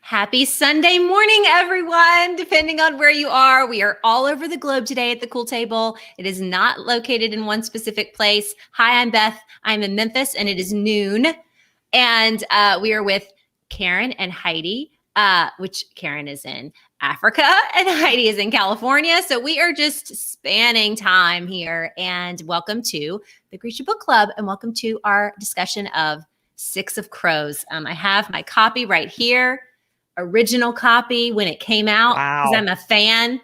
Happy Sunday morning, everyone. Depending on where you are, we are all over the globe today at the Cool Table. It is not located in one specific place. Hi, I'm Beth. I'm in Memphis, and it is noon. And we are with Karen and Heidi, which Karen is in Africa and Heidi is in California. So we are just spanning time here. And welcome to the Grisha Book Club, and welcome to our discussion of Six of Crows. I have my copy right here. Original copy when it came out because I'm a fan.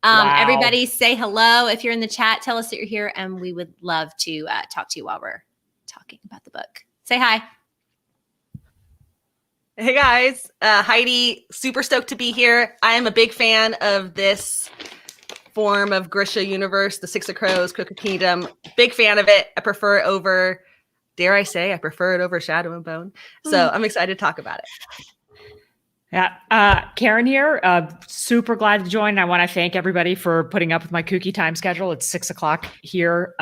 Everybody say hello. If you're in the chat, tell us that you're here, and we would love to talk to you while we're talking about the book. Say hi. Hey guys, Heidi, super stoked to be here. I am a big fan of this form of Grisha universe, the Six of Crows, Crooked Kingdom. Big fan of it. I prefer it over, dare I say, I prefer it over Shadow and Bone. So I'm excited to talk about it. Yeah, Karen here. Super glad to join. I want to thank everybody for putting up with my kooky time schedule. It's 6 o'clock here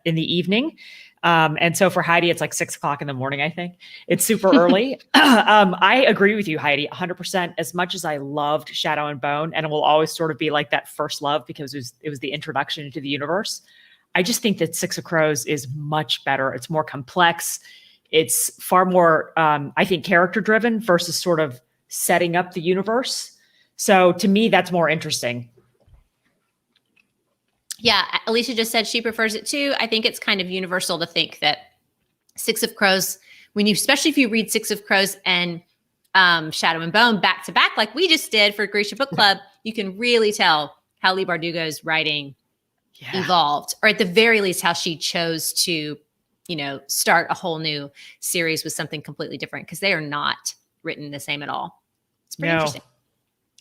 in the evening. And so for Heidi, it's like 6 o'clock in the morning, I think. It's super early. I agree with you, Heidi, 100%. As much as I loved Shadow and Bone, and it will always sort of be like that first love because it was the introduction into the universe. I just think that Six of Crows is much better. It's more complex. It's far more, I think, character-driven versus sort of setting up the universe. So to me, that's more interesting. Yeah, Alicia just said she prefers it too. I think it's kind of universal to think that Six of Crows, especially if you read Six of Crows and Shadow and Bone back to back, like we just did for Grisha Book Club, you can really tell how Leigh Bardugo's writing evolved, or at the very least, how she chose to, start a whole new series with something completely different, because they are not written the same at all. It's pretty interesting.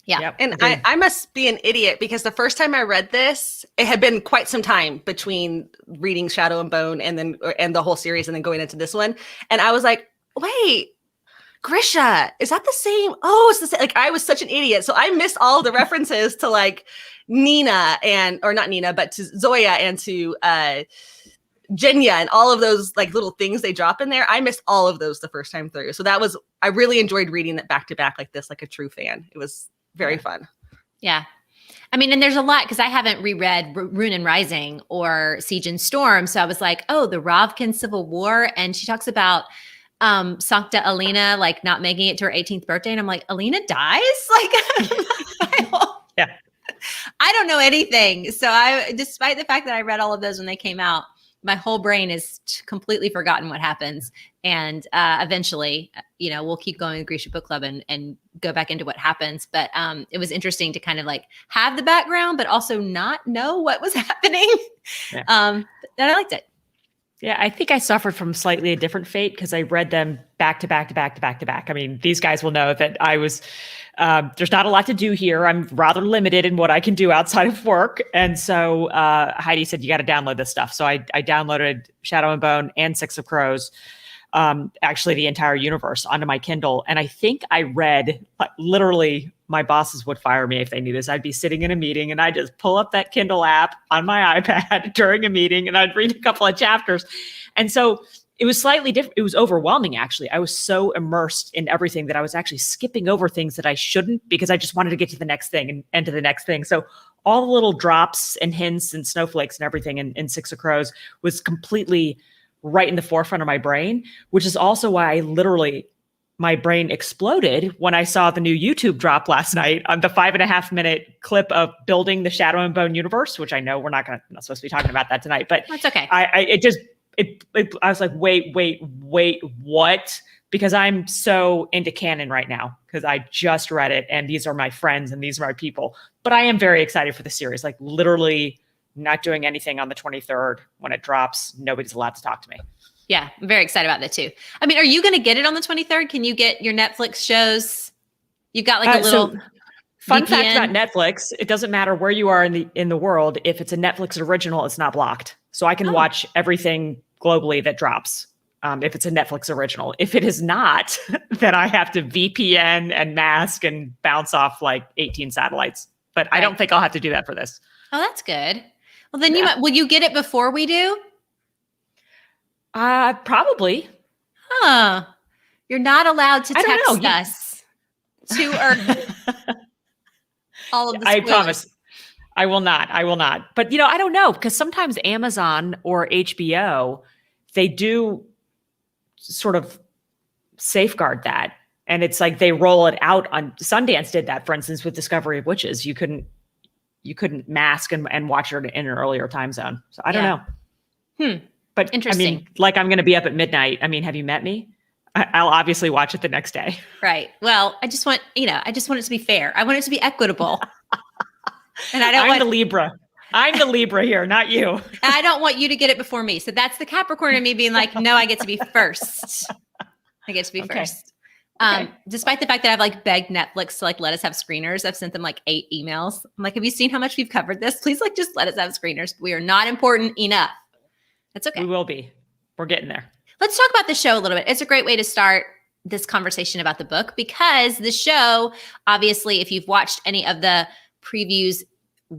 Yeah. Yep. And I must be an idiot because the first time I read this, it had been quite some time between reading Shadow and Bone and the whole series and then going into this one. And I was like, wait, Grisha, is that the same? Oh, it's the same. Like, I was such an idiot. So I missed all the references to like Nina or not Nina, but to Zoya and to Jenya and all of those like little things they drop in there. I missed all of those the first time through. So I really enjoyed reading it back to back like this, like a true fan. It was very fun. Yeah. I mean, and there's a lot, because I haven't reread Rune and Rising or Siege and Storm. So I was like, oh, the Ravkan Civil War. And she talks about Sancta Alina, like not making it to her 18th birthday. And I'm like, Alina dies? Like, I don't know anything. So despite the fact that I read all of those when they came out, my whole brain is completely forgotten what happens. And eventually, we'll keep going with Grisha Book Club and go back into what happens. But it was interesting to kind of like have the background, but also not know what was happening. Yeah. And I liked it. Yeah, I think I suffered from slightly a different fate because I read them back to back to back to back to back. I mean, these guys will know that I was, there's not a lot to do here. I'm rather limited in what I can do outside of work. And so Heidi said, you got to download this stuff. So I downloaded Shadow and Bone and Six of Crows, actually the entire universe, onto my Kindle. And I think I read, literally, my bosses would fire me if they knew this. I'd be sitting in a meeting and I'd just pull up that Kindle app on my iPad during a meeting and I'd read a couple of chapters. And so it was slightly different. It was overwhelming, actually. I was so immersed in everything that I was actually skipping over things that I shouldn't, because I just wanted to get to the next thing and to the next thing. So all the little drops and hints and snowflakes and everything in Six of Crows was completely right in the forefront of my brain, which is also why my brain exploded when I saw the new YouTube drop last night on the 5.5 minute clip of building the Shadow and Bone universe, which I know we're not supposed to be talking about that tonight, but that's okay. I was like, wait, what? Because I'm so into canon right now because I just read it and these are my friends and these are my people, but I am very excited for the series. Like literally not doing anything on the 23rd when it drops. Nobody's allowed to talk to me. Yeah, I'm very excited about that too. I mean, are you going to get it on the 23rd? Can you get your Netflix shows? You've got like a little fun VPN? Fact about Netflix. It doesn't matter where you are in the world. If it's a Netflix original, it's not blocked. So I can watch everything globally that drops. If it's a Netflix original. If it is not, then I have to VPN and mask and bounce off like 18 satellites. But I don't think I'll have to do that for this. Oh, that's good. Well, then will you get it before we do? Probably. Huh. You're not allowed to text us. too early. All of the I spoilers. promise. I will not. I will not. But, I don't know, because sometimes Amazon or HBO, they do sort of safeguard that. And it's like they roll it out on Sundance did that, for instance, with Discovery of Witches. You couldn't mask and watch it in an earlier time zone. So I don't know. But Interesting. I mean, like I'm going to be up at midnight. I mean, have you met me? I'll obviously watch it the next day. Right. Well, I just want it to be fair. I want it to be equitable. And I'm the Libra. I'm the Libra here, not you. I don't want you to get it before me. So that's the Capricorn in me being like, no, I get to be first. I get to be first. Okay. Despite the fact that I've like begged Netflix to like let us have screeners. I've sent them like 8 emails. I'm like, have you seen how much we've covered this? Please like just let us have screeners. We are not important enough. That's okay. We will be. We're getting there. Let's talk about the show a little bit. It's a great way to start this conversation about the book because the show, obviously, if you've watched any of the previews,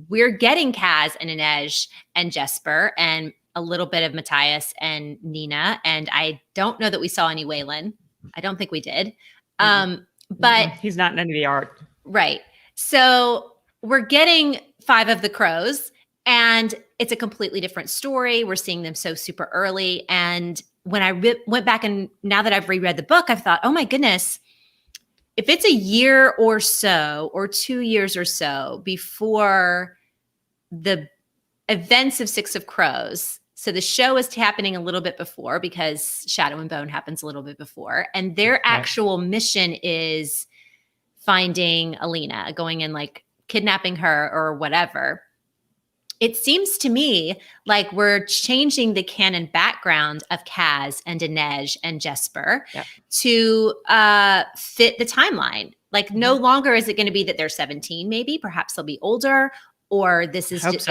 we're getting Kaz and Anez and Jesper and a little bit of Matthias and Nina. And I don't know that we saw any Waylon. I don't think we did. But he's not in any of the art. Right. So we're getting 5 of the crows and it's a completely different story. We're seeing them so super early. And when I went back and now that I've reread the book, I've thought, oh my goodness, if it's a year or so or 2 years or so before the events of Six of Crows, so the show is happening a little bit before because Shadow and Bone happens a little bit before, and their actual mission is finding Alina, going and like kidnapping her or whatever. It seems to me like we're changing the canon background of Kaz and Anez and Jesper to fit the timeline. Like no longer is it going to be that they're 17, maybe, perhaps they'll be older, or this is just,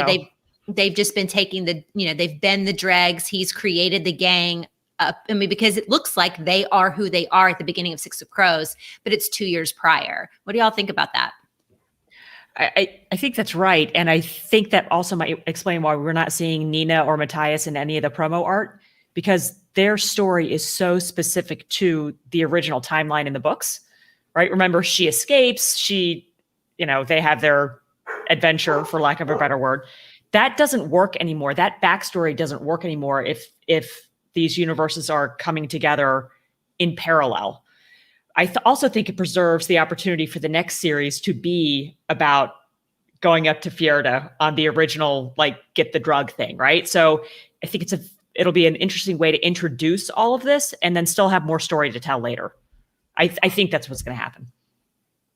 they've just been taking they've been the dregs. He's created the gang up. I mean, because it looks like they are who they are at the beginning of Six of Crows, but it's 2 years prior. What do y'all think about that? I think that's right. And I think that also might explain why we're not seeing Nina or Matthias in any of the promo art, because their story is so specific to the original timeline in the books, right? Remember, she escapes, they have their adventure, for lack of a better word. That doesn't work anymore. That backstory doesn't work anymore if these universes are coming together in parallel. I also think it preserves the opportunity for the next series to be about going up to Fjerda on the original, like, get the drug thing, right? So I think it'll be an interesting way to introduce all of this and then still have more story to tell later. I think that's what's going to happen.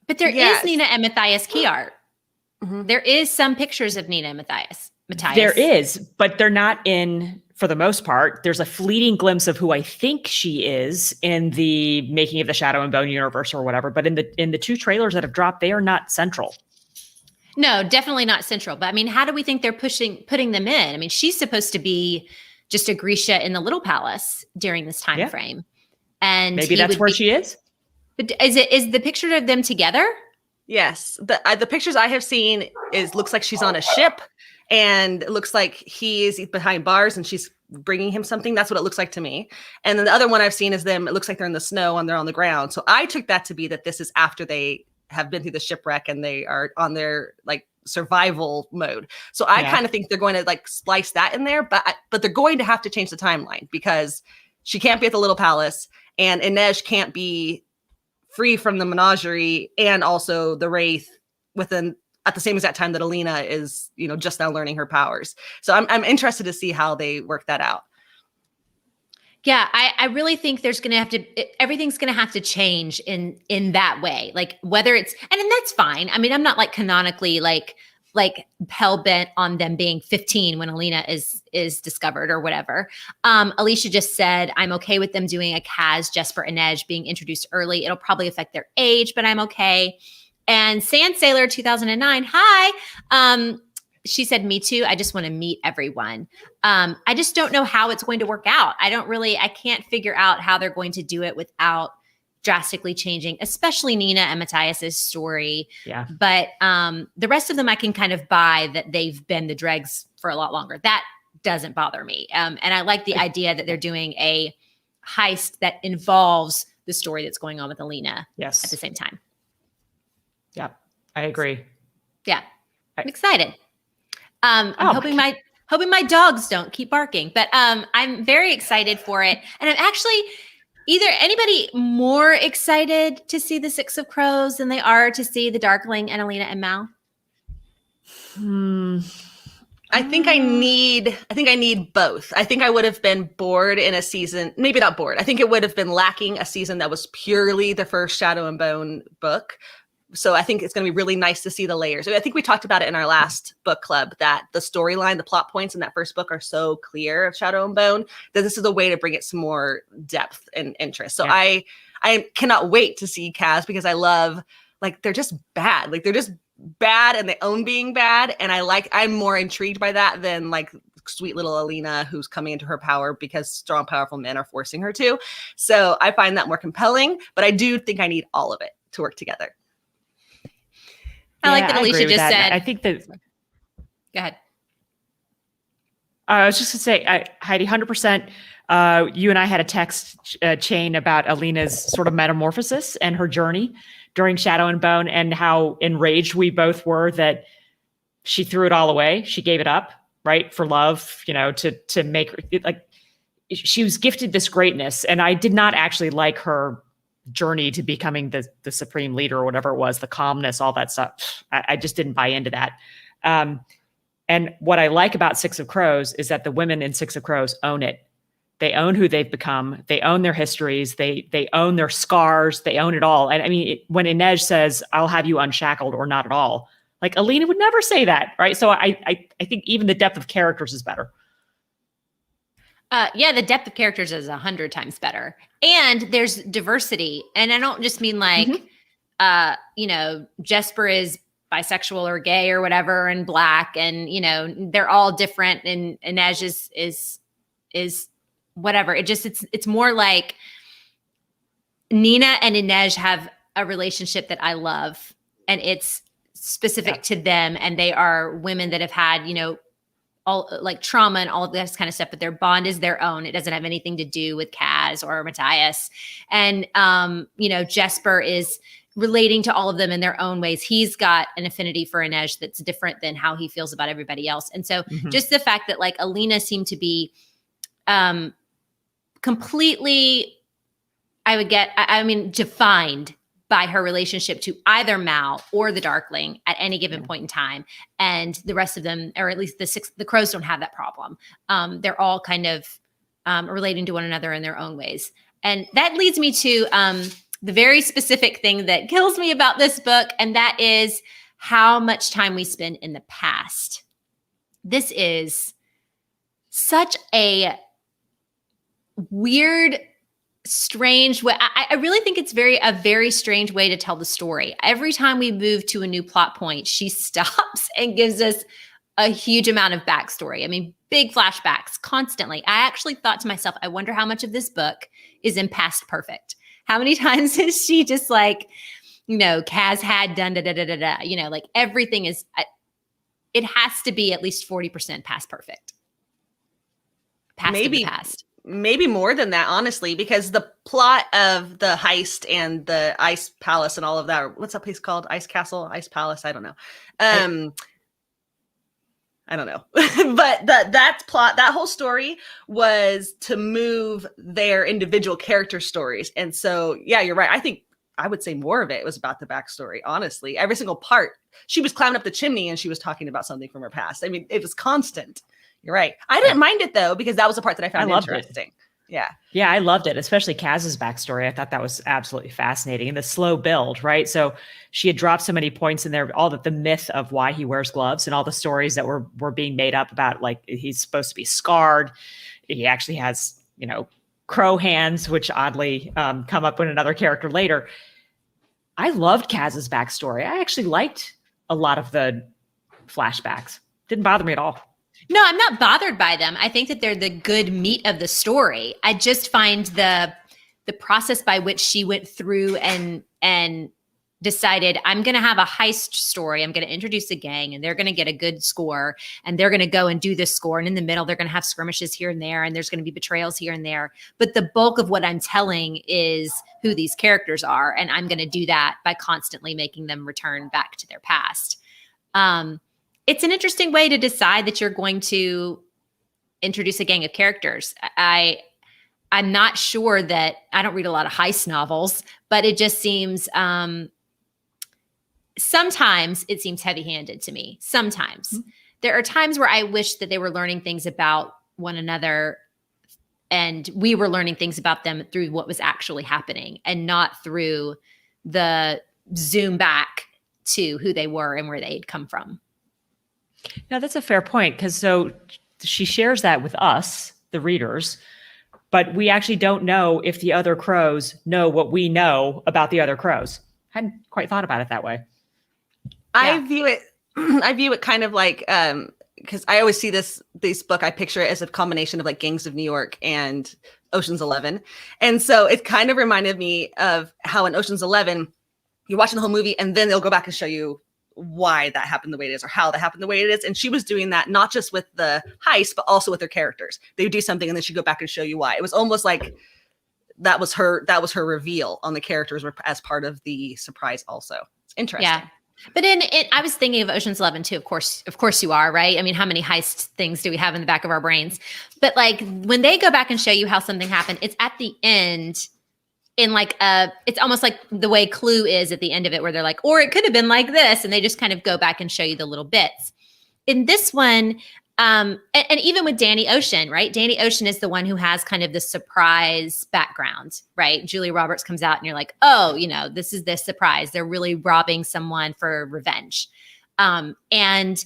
But there is Nina and Matthias key art. Mm-hmm. There is some pictures of Nina and Matthias. There is, but they're not in, for the most part. There's a fleeting glimpse of who I think she is in the making of the Shadow and Bone universe or whatever. But in the 2 trailers that have dropped, they are not central. No, definitely not central. But I mean, how do we think they're putting them in? I mean, she's supposed to be just a Grisha in the Little Palace during this time frame. And maybe that's where she is. But is the picture of them together? Yes. The pictures I have seen looks like she's on a ship. And it looks like he is behind bars and she's bringing him something. That's what it looks like to me. And then the other one I've seen is them. It looks like they're in the snow and they're on the ground. So I took that to be that this is after they have been through the shipwreck and they are on their like survival mode. So I kind of think they're going to like splice that in there, but they're going to have to change the timeline because she can't be at the Little Palace and Anez can't be free from the menagerie and also the Wraith at the same exact time that Alina is, just now learning her powers. So I'm interested to see how they work that out. Yeah, I really think everything's going to have to change in that way. Like whether it's, and that's fine. I mean, I'm not like canonically like hell bent on them being 15 when Alina is discovered or whatever. Alicia just said, I'm okay with them doing a Kaz, Jesper, and Anez being introduced early. It'll probably affect their age, but I'm okay. And Sand Sailor 2009, hi. She said, me too. I just want to meet everyone. I just don't know how it's going to work out. I can't figure out how they're going to do it without drastically changing, especially Nina and Matthias's story. Yeah. But the rest of them, I can kind of buy that they've been the dregs for a lot longer. That doesn't bother me. And I like the idea that they're doing a heist that involves the story that's going on with Alina at the same time. Yep. I agree. Yeah. I'm excited. I'm Oh, hoping my dogs don't keep barking, but I'm very excited for it. And I'm actually anybody more excited to see the Six of Crows than they are to see the Darkling and Alina and Mal? I think I need both. I think I would have been bored in a season, maybe not bored. I think it would have been lacking a season that was purely the first Shadow and Bone book. So I think it's going to be really nice to see the layers. I think we talked about it in our last book club that the storyline, the plot points in that first book are so clear of Shadow and Bone that this is a way to bring it some more depth and interest. So I cannot wait to see Kaz because I love, like, they're just bad. Like, they're just bad and they own being bad. And I'm more intrigued by that than like sweet little Alina who's coming into her power because strong, powerful men are forcing her to. So I find that more compelling, but I do think I need all of it to work together. I like that Alicia just said. I think that. Go ahead. I was just going to say, Heidi, 100%. You and I had a text chain about Alina's sort of metamorphosis and her journey during Shadow and Bone and how enraged we both were that she threw it all away. She gave it up, right, for love, to make her, like, she was gifted this greatness. And I did not actually like her journey to becoming the supreme leader or whatever it was, the calmness, all that stuff. I just didn't buy into that. And what I like about Six of Crows is that the women in Six of Crows own it. They own who they've become. They own their histories. They own their scars. They own it all. And I mean, when Anez says, "I'll have you unshackled or not at all," like Alina would never say that, right? So I think even the depth of characters is better. Yeah, the depth of characters is 100 times better. And there's diversity. And I don't just mean like, Jesper is bisexual or gay or whatever and Black and, they're all different. And Anez is whatever. It's more like Nina and Anez have a relationship that I love and it's specific to them. And they are women that have had, all like trauma and all of this kind of stuff, but their bond is their own. It doesn't have anything to do with Kaz or Matthias. And, Jesper is relating to all of them in their own ways. He's got an affinity for Anez that's different than how he feels about everybody else. And so just the fact that like Alina seemed to be completely, defined by her relationship to either Mal or the Darkling at any given point in time. And the rest of them, or at least the Crows don't have that problem. They're all kind of relating to one another in their own ways. And that leads me to the very specific thing that kills me about this book. And that is how much time we spend in the past. This is such a weird, strange way. I really think it's a very strange way to tell the story. Every time we move to a new plot point, she stops and gives us a huge amount of backstory. I mean, big flashbacks constantly. I actually thought to myself, I wonder how much of this book is in past perfect. How many times is she just like, Kaz had done da da da da da, like everything is, it has to be at least 40% past perfect. Maybe past. Maybe more than that, honestly, because the plot of the heist and the ice palace and all of that, what's that place called? Ice Castle, Ice Palace? I don't know. I don't know. But that plot, that whole story was to move their individual character stories. And so, yeah, you're right. I think I would say more of it was about the backstory, honestly. Every single part, she was climbing up the chimney and she was talking about something from her past. I mean, it was constant. You're right. I didn't mind it though, because that was the part that I found interesting. Yeah. Yeah, I loved it, especially Kaz's backstory. I thought that was absolutely fascinating. And the slow build, right? So she had dropped so many points in there, all the myth of why he wears gloves and all the stories that were being made up about, like, he's supposed to be scarred. He actually has, crow hands, which oddly come up in another character later. I loved Kaz's backstory. I actually liked a lot of the flashbacks. Didn't bother me at all. No, I'm not bothered by them. I think that they're the good meat of the story. I just find the process by which she went through and decided I'm going to have a heist story. I'm going to introduce a gang and they're going to get a good score and they're going to go and do this score. And in the middle, they're going to have skirmishes here and there. And there's going to be betrayals here and there. But the bulk of what I'm telling is who these characters are. And I'm going to do that by constantly making them return back to their past. It's an interesting way to decide that you're going to introduce a gang of characters. I'm not sure that I don't read a lot of heist novels, but it just seems, sometimes it seems heavy-handed to me. Sometimes there are times where I wish that they were learning things about one another and we were learning things about them through what was actually happening and not through the zoom back to who they were and where they'd come from. Now that's a fair point, because so she shares that with us, the readers, but we actually don't know if the other crows know what we know about the other crows. Hadn't quite thought about it that way. I view it kind of like, because I always see this book, I picture it as a combination of like Gangs of New York and Ocean's 11. And so it kind of reminded me of how in Ocean's 11, you're watching the whole movie and then they'll go back and show you why that happened the way it is or how that happened the way it is. And she was doing that not just with the heist, but also with their characters. They would do something and then she'd go back and show you why. It was almost like that was her reveal on the characters as part of the surprise also. It's interesting. Yeah. But I was thinking of Ocean's 11 too. Of course you are, right? I mean, how many heist things do we have in the back of our brains? But like when they go back and show you how something happened, it's at the end in like it's almost like the way Clue is at the end of it, where they're like, or it could have been like this. And they just kind of go back and show you the little bits. In this one, and even with Danny Ocean, right? Danny Ocean is the one who has kind of the surprise background, right? Julia Roberts comes out and you're like, oh, this is this surprise. They're really robbing someone for revenge. And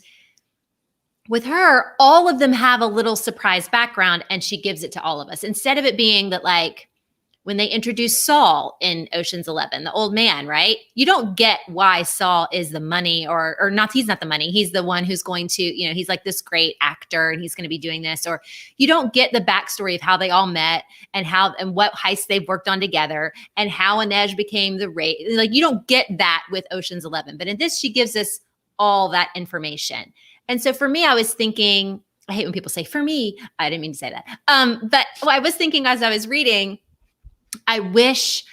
with her, all of them have a little surprise background and she gives it to all of us. Instead of it being that like, when they introduce Saul in Ocean's 11, the old man, right? You don't get why Saul is the money or not. He's not the money. He's the one who's going to, he's like this great actor and he's going to be doing this. Or you don't get the backstory of how they all met and what heists they've worked on together and how Anez became the rape. Like you don't get that with Ocean's 11. But in this, she gives us all that information. And so for me, I was thinking, I hate when people say for me, I didn't mean to say that. But I was thinking as I was reading, I wish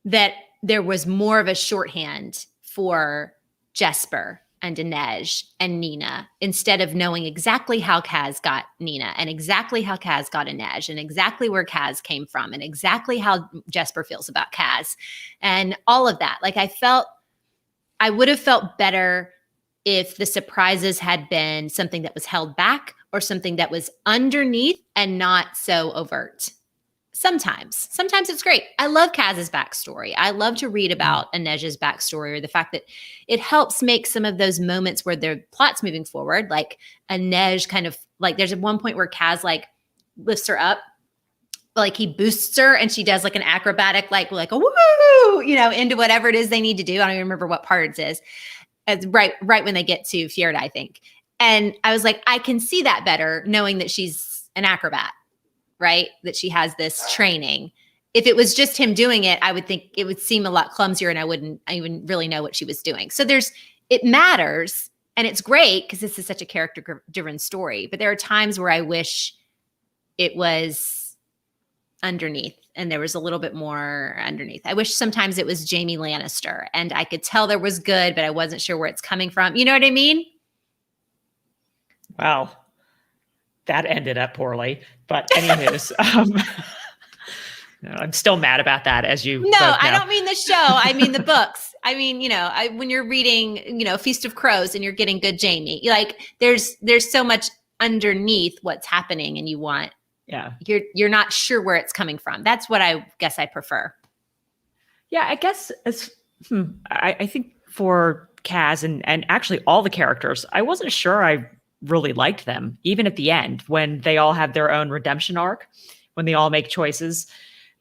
that there was more of a shorthand for Jesper and Anez and Nina instead of knowing exactly how Kaz got Nina and exactly how Kaz got Anez and exactly where Kaz came from and exactly how Jesper feels about Kaz and all of that. Like I would have felt better if the surprises had been something that was held back or something that was underneath and not so overt. Sometimes it's great. I love Kaz's backstory. I love to read about Anez's backstory or the fact that it helps make some of those moments where their plot's moving forward. Like Anez kind of like there's at one point where Kaz like lifts her up, like he boosts her and she does like an acrobatic, like a woo, into whatever it is they need to do. I don't even remember what part it is. It's right when they get to Fjerda, I think. And I was like, I can see that better knowing that she's an acrobat. Right? That she has this training. If it was just him doing it, I would think it would seem a lot clumsier and I wouldn't even really know what she was doing. So it matters and it's great because this is such a character-driven story. But there are times where I wish it was underneath and there was a little bit more underneath. I wish sometimes it was Jaime Lannister and I could tell there was good, but I wasn't sure where it's coming from. You know what I mean? Wow. That ended up poorly, but anyways, I'm still mad about that as you No, I don't mean the show. I mean the books. I mean, when you're reading, Feast of Crows and you're getting good Jaime, like there's so much underneath what's happening and you're not sure where it's coming from. That's what I guess I prefer. Yeah, I guess I think for Kaz and actually all the characters, I wasn't sure I really liked them, even at the end when they all have their own redemption arc, when they all make choices,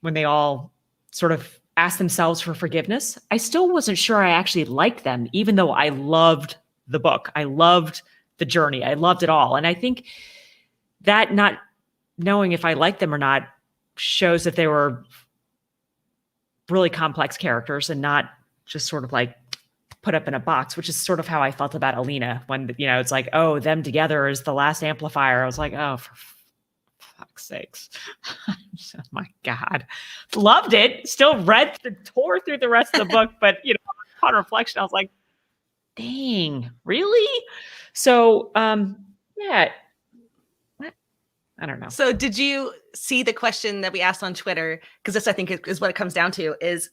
when they all sort of ask themselves for forgiveness. I still wasn't sure I actually liked them, even though I loved the book. I loved the journey. I loved it all. And I think that not knowing if I liked them or not shows that they were really complex characters and not just sort of like put up in a box, which is sort of how I felt about Alina when, it's like, oh, them together is the last amplifier. I was like, oh, for fuck's sakes. Oh my God. Loved it. Still tore through the rest of the book, but upon reflection, I was like, dang, really? So, yeah. I don't know. So did you see the question that we asked on Twitter? Because this, I think, is what it comes down to, is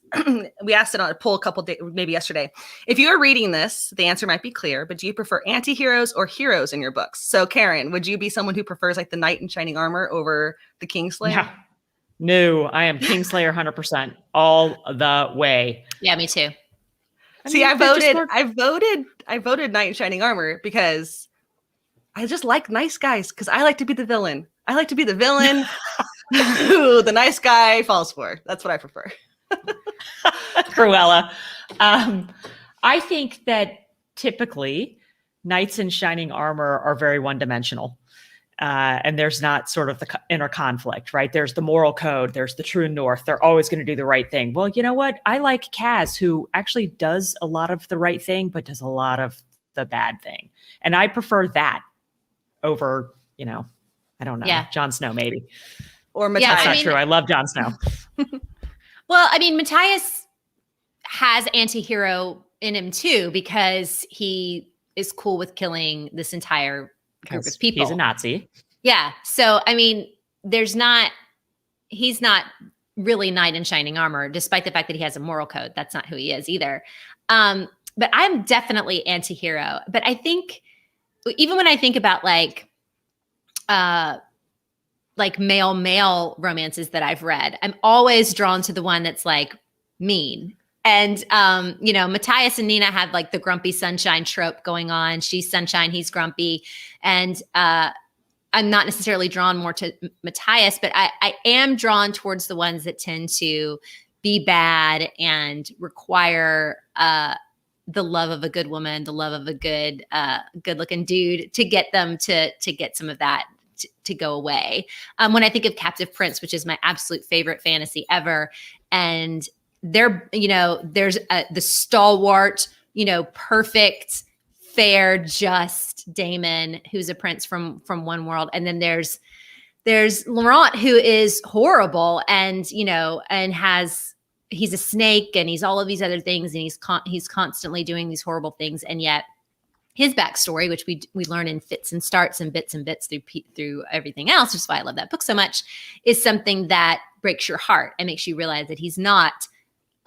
we asked it on a poll a couple days, maybe yesterday. If you are reading this, the answer might be clear, but do you prefer anti-heroes or heroes in your books? So Karen, would you be someone who prefers like the knight in shining armor over the Kingslayer? Yeah. No, I am Kingslayer 100% all the way. Yeah, me too. I voted knight in shining armor because I just like nice guys, because I like to be the villain. I like to be the villain who the nice guy falls for. That's what I prefer. Cruella. I think that typically knights in shining armor are very one-dimensional. And there's not sort of the inner conflict, right? There's the moral code. There's the true north. They're always going to do the right thing. Well, you know what? I like Kaz, who actually does a lot of the right thing, but does a lot of the bad thing. And I prefer that over, I don't know. Yeah. Jon Snow, maybe. Or Matthias. That's not true. I love Jon Snow. Well, I mean, Matthias has anti-hero in him too, because he is cool with killing this entire group of people. He's a Nazi. Yeah. So, I mean, he's not really knight in shining armor, despite the fact that he has a moral code. That's not who he is either. But I'm definitely anti-hero. But I think even when I think about like male romances that I've read, I'm always drawn to the one that's like mean. And, Matthias and Nina have like the grumpy sunshine trope going on. She's sunshine, he's grumpy. And I'm not necessarily drawn more to Matthias, but I am drawn towards the ones that tend to be bad and require the love of a good woman, the love of a good looking dude to get them to get some of that to go away. When I think of Captive Prince, which is my absolute favorite fantasy ever, and there's the stalwart, perfect, fair, just Damon, who's a prince from one world, and then there's Laurent, who is horrible, and he's a snake, and he's all of these other things, and he's constantly doing these horrible things, and yet his backstory, which we learn in fits and starts and bits through everything else, which is why I love that book so much, is something that breaks your heart and makes you realize that he's not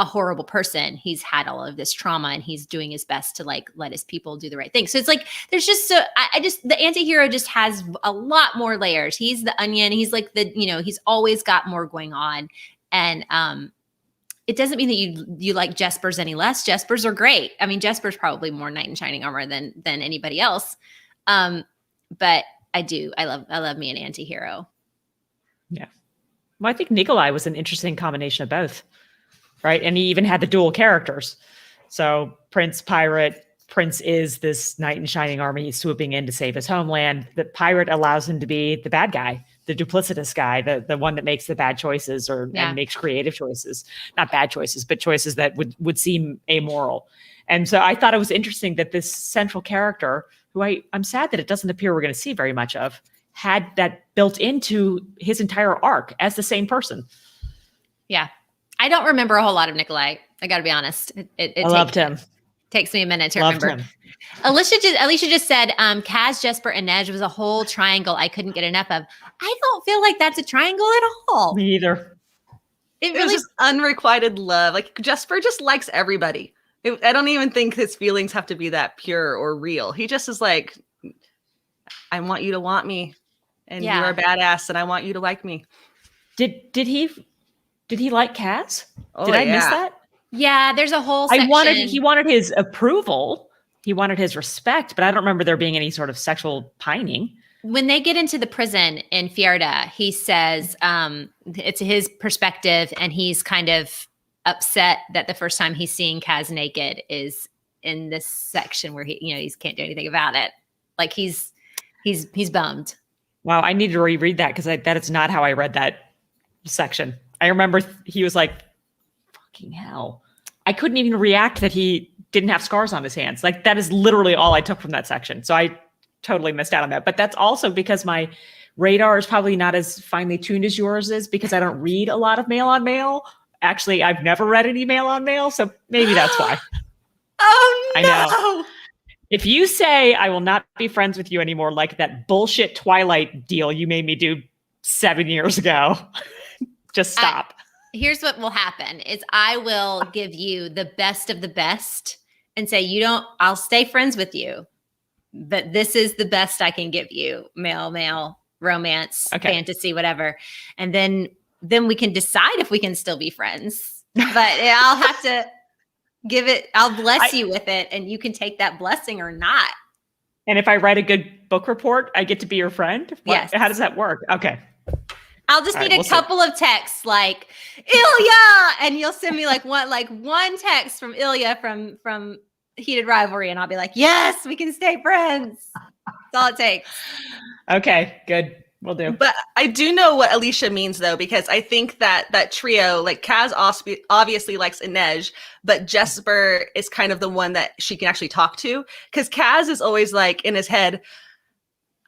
a horrible person. He's had all of this trauma, and he's doing his best to like let his people do the right thing. So it's like there's just the anti-hero just has a lot more layers. He's the onion. He's like he's always got more going on, and it doesn't mean that you like Jespers any less. Jespers are great. I mean, Jespers probably more knight in shining armor than anybody else. But I love me an anti-hero. Yeah. Well, I think Nikolai was an interesting combination of both, right? And he even had the dual characters. So Prince, pirate. Prince is this knight in shining armor. He's swooping in to save his homeland. The pirate allows him to be the bad guy, the duplicitous guy, the one that makes the bad choices and makes creative choices, not bad choices, but choices that would seem amoral. And so I thought it was interesting that this central character, who I'm sad that it doesn't appear we're going to see very much of, had that built into his entire arc as the same person. Yeah. I don't remember a whole lot of Nikolai. I got to be honest. I loved him. Takes me a minute to Loved remember. him. Alicia just said, Kaz, Jesper, and Anez was a whole triangle I couldn't get enough of. I don't feel like that's a triangle at all. Me either. It was just unrequited love. Like Jesper just likes everybody. I don't even think his feelings have to be that pure or real. He just is like, I want you to want me, and you're a badass, and I want you to like me. Did he like Kaz? Oh, Did I miss that? Yeah, there's a whole section. He wanted his approval. He wanted his respect, but I don't remember there being any sort of sexual pining. When they get into the prison in Fjerda, he says it's his perspective, and he's kind of upset that the first time he's seeing Kaz naked is in this section where he can't do anything about it. Like he's bummed. Wow, I need to reread that because that is not how I read that section. I remember he was like, fucking hell. I couldn't even react that he didn't have scars on his hands. Like that is literally all I took from that section. So I totally missed out on that. But that's also because my radar is probably not as finely tuned as yours is, because I don't read a lot of mail on mail. Actually, I've never read any mail on mail, so maybe that's why. Oh no! I know. If you say I will not be friends with you anymore, like that bullshit Twilight deal you made me do 7 years ago, just stop. Here's what will happen is I will give you the best of the best and say, I'll stay friends with you, but this is the best I can give you. Male, romance, fantasy, whatever. And then we can decide if we can still be friends, but I'll have to I'll bless you with it, and you can take that blessing or not. And if I write a good book report, I get to be your friend? Yes. How does that work? Okay. I'll just need a couple of texts like Ilya, and you'll send me one text from Ilya from Heated Rivalry, and I'll be like, yes, we can stay friends. That's all it takes. Okay, good. We'll do. But I do know what Alicia means, though, because I think that trio, like Kaz obviously likes Anez, but Jesper is kind of the one that she can actually talk to, because Kaz is always like in his head,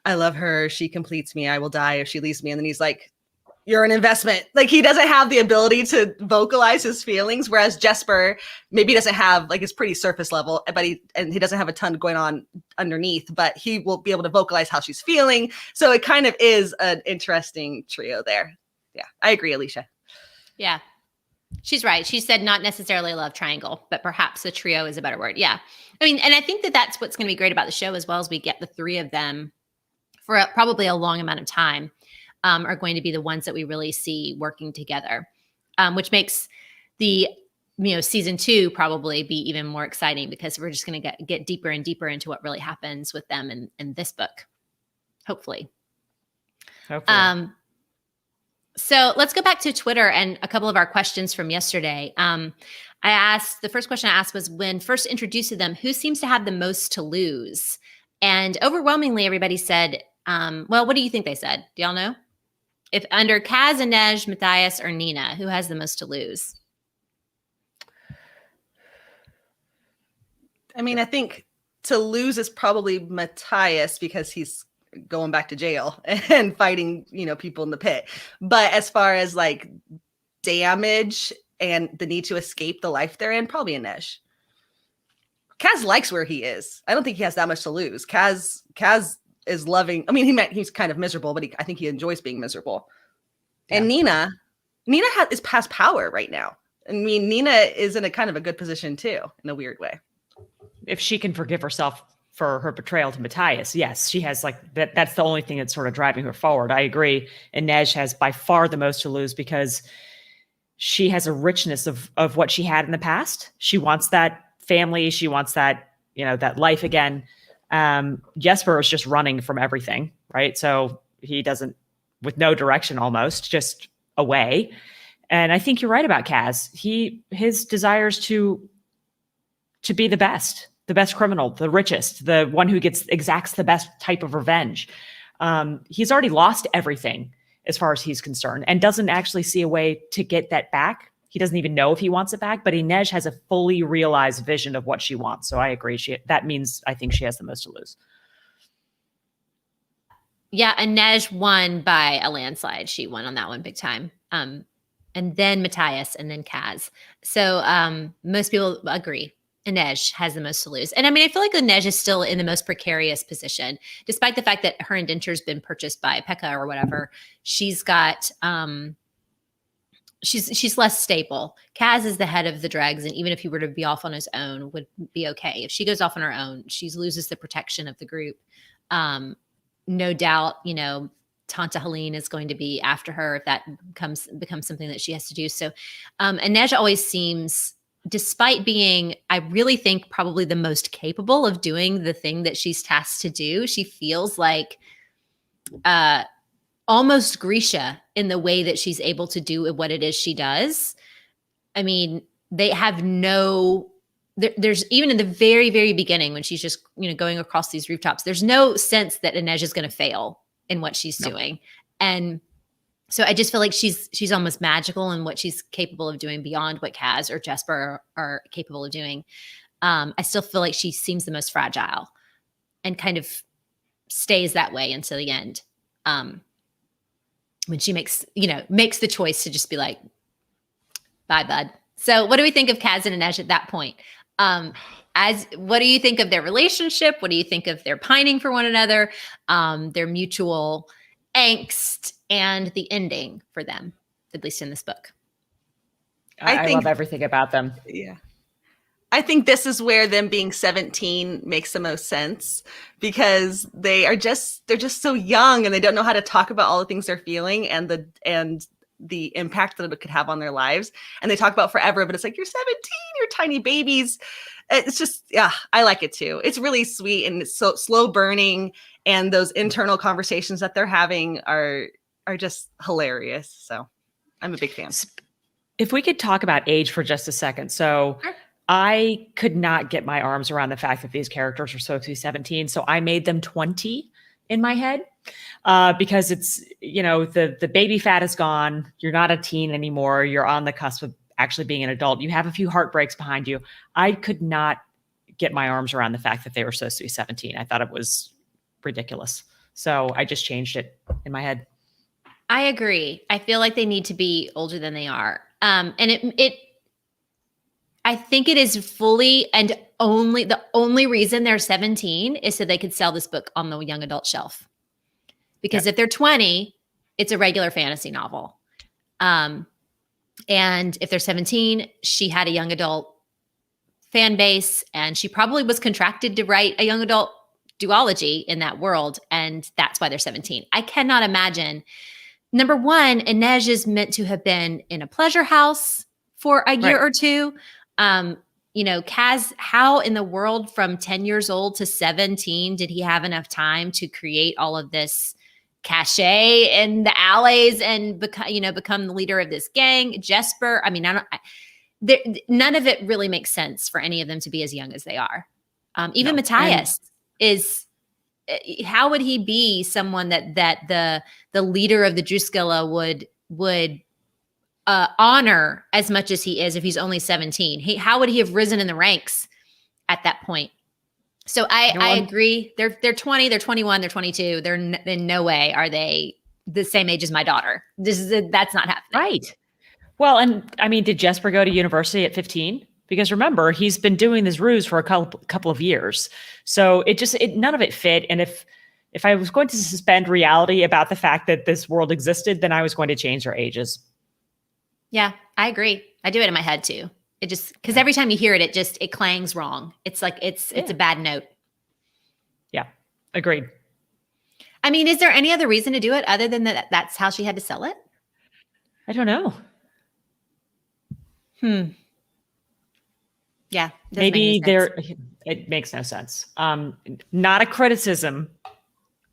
I love her. She completes me. I will die if she leaves me. And then he's like, you're an investment. Like he doesn't have the ability to vocalize his feelings, whereas Jesper maybe doesn't have, like, it's pretty surface level, but he doesn't have a ton going on underneath, but he will be able to vocalize how she's feeling. So it kind of is an interesting trio there. Yeah, I agree, Alicia. Yeah, she's right. She said not necessarily a love triangle, but perhaps a trio is a better word. Yeah. I mean, and I think that's what's going to be great about the show as well, as we get the three of them for probably a long amount of time. Are going to be the ones that we really see working together, which makes the season 2 probably be even more exciting, because we're just going to get deeper and deeper into what really happens with them in this book, hopefully. So let's go back to Twitter and a couple of our questions from yesterday. The first question I asked was, when first introduced to them, who seems to have the most to lose? And overwhelmingly, everybody said, well, what do you think they said? Do y'all know? If under Kaz, Anez, Matthias, or Nina, who has the most to lose? I mean, I think to lose is probably Matthias, because he's going back to jail and fighting, people in the pit. But as far as like damage and the need to escape the life they're in, probably Anez. Kaz likes where he is. I don't think he has that much to lose. Kaz is loving. I mean, he's kind of miserable, but I think he enjoys being miserable. Yeah. And Nina is past power right now. I mean, Nina is in a kind of a good position too, in a weird way. If she can forgive herself for her betrayal to Matthias, yes, she has that's the only thing that's sort of driving her forward. I agree. Anez has by far the most to lose, because she has a richness of what she had in the past. She wants that family. She wants that, that life again. Jesper is just running from everything, right? So he doesn't, with no direction almost, just away. And I think you're right about Kaz. His desires to be the best criminal, the richest, the one who exacts the best type of revenge. He's already lost everything as far as he's concerned, and doesn't actually see a way to get that back. He doesn't even know if he wants it back, but Anez has a fully realized vision of what she wants. So I agree. That means I think she has the most to lose. Yeah, Anez won by a landslide. She won on that one big time. And then Matthias, and then Kaz. So most people agree. Anez has the most to lose. And I mean, I feel like Anez is still in the most precarious position, despite the fact that her indenture's been purchased by Pekka or whatever. She's got... She's less stable. Kaz is the head of the dregs, and even if he were to be off on his own, would be okay. If she goes off on her own, she loses the protection of the group. No doubt, Tanta Helene is going to be after her if that becomes something that she has to do. So Anez always seems, despite being, I really think, probably the most capable of doing the thing that she's tasked to do, she feels like almost Grisha in the way that she's able to do what it is she does. I mean, they have there's even in the very, very beginning when she's just, going across these rooftops, there's no sense that Anez is going to fail in what she's doing. And so I just feel like she's almost magical in what she's capable of doing beyond what Kaz or Jesper are capable of doing. I still feel like she seems the most fragile and kind of stays that way until the end. When she makes the choice to just be like, bye, bud. So what do we think of Kaz and Anez at that point? What do you think of their relationship? What do you think of their pining for one another, their mutual angst, and the ending for them, at least in this book? I love everything about them. Yeah. I think this is where them being 17 makes the most sense, because they're just so young and they don't know how to talk about all the things they're feeling and the impact that it could have on their lives. And they talk about forever, but it's like, you're 17, you're tiny babies. It's just, yeah, I like it too. It's really sweet and it's so slow burning. And those internal conversations that they're having are just hilarious. So I'm a big fan. If we could talk about age for just a second. So Sure. I could not get my arms around the fact that these characters are supposed to be 17. So I made them 20 in my head, because it's, the baby fat is gone. You're not a teen anymore. You're on the cusp of actually being an adult. You have a few heartbreaks behind you. I could not get my arms around the fact that they were supposed to be 17. I thought it was ridiculous. So I just changed it in my head. I agree. I feel like they need to be older than they are. And I think it is fully and the only reason they're 17 is so they could sell this book on the young adult shelf. Because if they're 20, it's a regular fantasy novel. And if they're 17, she had a young adult fan base and she probably was contracted to write a young adult duology in that world. And that's why they're 17. I cannot imagine. Number one, Anez is meant to have been in a pleasure house for a year or two. Kaz, how in the world from 10 years old to 17 did he have enough time to create all of this cachet in the alleys and become the leader of this gang? Jesper, none of it really makes sense for any of them to be as young as they are. Even Matthias is, how would he be someone that the leader of the Druskilla would honor as much as he is if he's only 17? How would he have risen in the ranks at that point? So I agree. They're 20, they're 21, they're 22. They're in no way are they the same age as my daughter. That's not happening. Right. Well, and did Jesper go to university at 15? Because remember, he's been doing this ruse for a couple of years. So none of it fit. And if I was going to suspend reality about the fact that this world existed, then I was going to change their ages. Yeah, I agree. I do it in my head too. It just, because every time you hear it, it clangs wrong. It's like, it's a bad note. Yeah, agreed. Is there any other reason to do it other than that's how she had to sell it? I don't know. Yeah. Maybe it makes no sense. Not a criticism,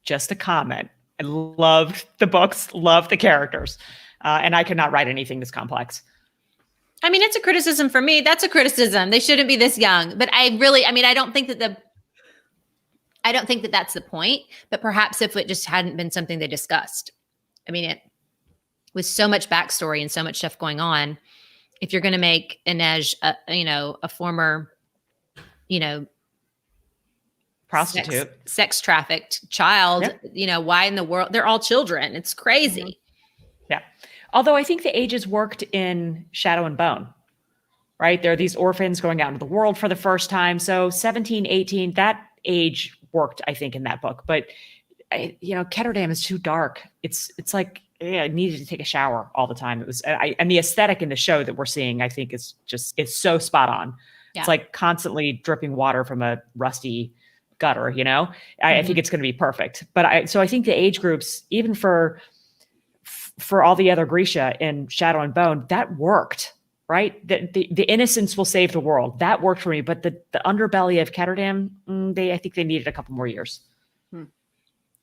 just a comment. I loved the books, loved the characters. And I could not write anything this complex. It's a criticism for me. That's a criticism. They shouldn't be this young. But I don't think that that's the point. But perhaps if it just hadn't been something they discussed. It with so much backstory and so much stuff going on, if you're going to make Anez, a former, prostitute, sex trafficked child, why in the world? They're all children. It's crazy. Mm-hmm. Yeah. Although I think the ages worked in Shadow and Bone, right? There are these orphans going out into the world for the first time. So 17, 18, that age worked, I think, in that book. But, Ketterdam is too dark. It's like, I needed to take a shower all the time. It was, and the aesthetic in the show that we're seeing, I think it's so spot on. Yeah. It's like constantly dripping water from a rusty gutter, I think it's going to be perfect. But I think the age groups, even for all the other Grisha in Shadow and Bone, that worked, right? The innocence will save the world. That worked for me. But the underbelly of Ketterdam, I think they needed a couple more years.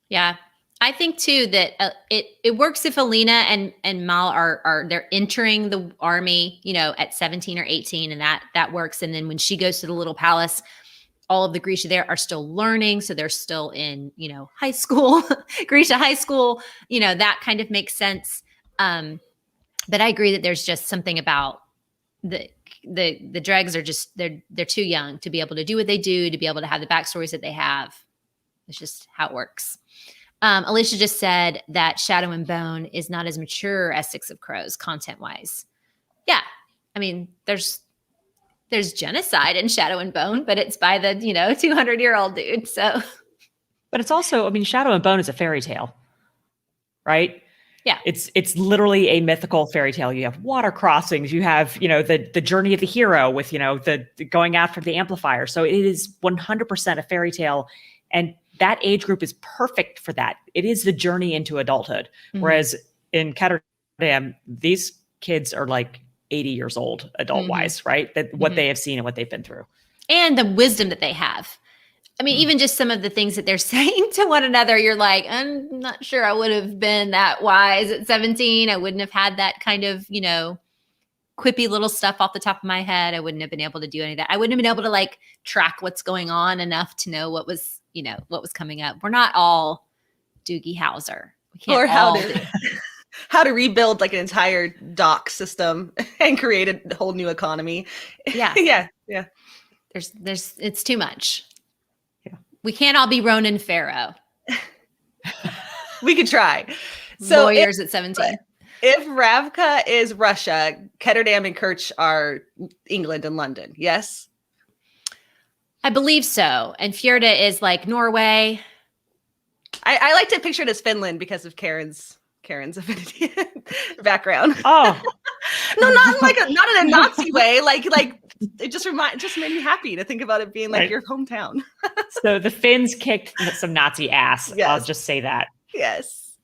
Yeah. I think too that it works if Alina and Mal they're entering the army, at 17 or 18, and that works. And then when she goes to the little palace, all of the Grisha there are still learning. So they're still in, high school, Grisha high school, that kind of makes sense. But I agree that there's just something about the dregs are just they're too young to be able to do what they do, to be able to have the backstories that they have. It's just how it works. Alicia just said that Shadow and Bone is not as mature as Six of Crows content wise. Yeah, I mean, there's genocide in Shadow and Bone, but it's by the 200-year-old dude. So, but it's also, I mean, Shadow and Bone is a fairy tale, right? Yeah. It's literally a mythical fairy tale. You have water crossings, you have, the journey of the hero with, the going after the amplifier. So it is 100% a fairy tale. And that age group is perfect for that. It is the journey into adulthood. Mm-hmm. Whereas in Ketterdam, these kids are like 80 years old, adult wise, mm-hmm. right? That what they have seen and what they've been through. And the wisdom that they have. I mean, even just some of the things that they're saying to one another, you're like, I'm not sure I would have been that wise at 17. I wouldn't have had that kind of, quippy little stuff off the top of my head. I wouldn't have been able to do any of that. I wouldn't have been able to like track what's going on enough to know what was coming up. We're not all Doogie Howser. We can't or how to rebuild like an entire dock system and create a whole new economy. Yeah. Yeah. There's it's too much. We can't all be Ronan Farrow. We could try. So lawyers at 17. If Ravka is Russia, Ketterdam and Kerch are England and London. Yes? I believe so. And Fjorda is like Norway. I like to picture it as Finland because of Karen's affinity background. Oh. No, not in a Nazi way. Like it just made me happy to think about it being like right. Your hometown. So the Finns kicked some Nazi ass. Yes. I'll just say that. Yes.